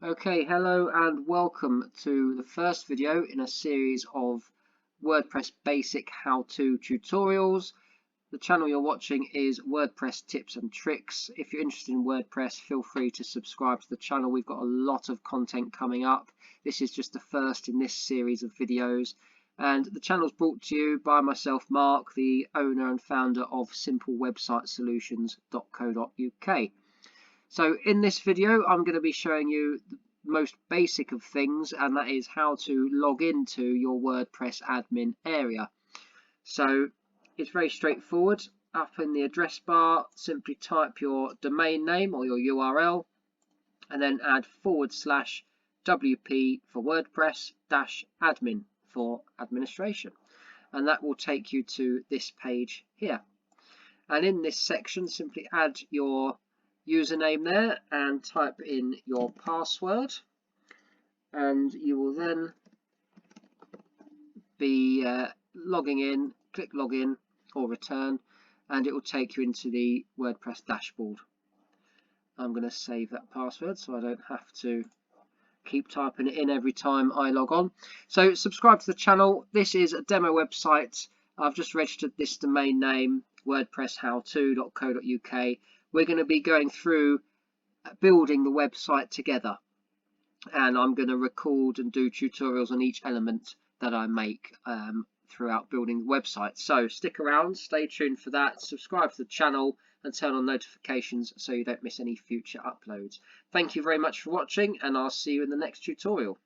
Okay, hello and welcome to the first video in a series of WordPress basic how-to tutorials. The channel you're watching is WordPress tips and tricks. If you're interested in WordPress, feel free to subscribe to the channel. We've got a lot of content coming up. This is just the first in this series of videos. And the channel is brought to you by myself, Mark, the owner and founder of simplewebsitesolutions.co.uk. So in this video, I'm going to be showing you the most basic of things, and that is how to log into your WordPress admin area. So it's very straightforward. Up in the address bar, simply type your domain name or your URL, and then add /WP for WordPress -admin for administration. And that will take you to this page here. And in this section, simply add your username there and type in your password, and you will then be logging in. Click login or return, and it will take you into the WordPress dashboard. I'm going to save that password so I don't have to keep typing it in every time I log on. So subscribe to the channel. This is a demo website. I've just registered this domain name, wordpresshowto.co.uk. We're going to be going through building the website together, and I'm going to record and do tutorials on each element that I make throughout building the website. So stick around, stay tuned for that, subscribe to the channel and turn on notifications so you don't miss any future uploads. Thank you very much for watching, and I'll see you in the next tutorial.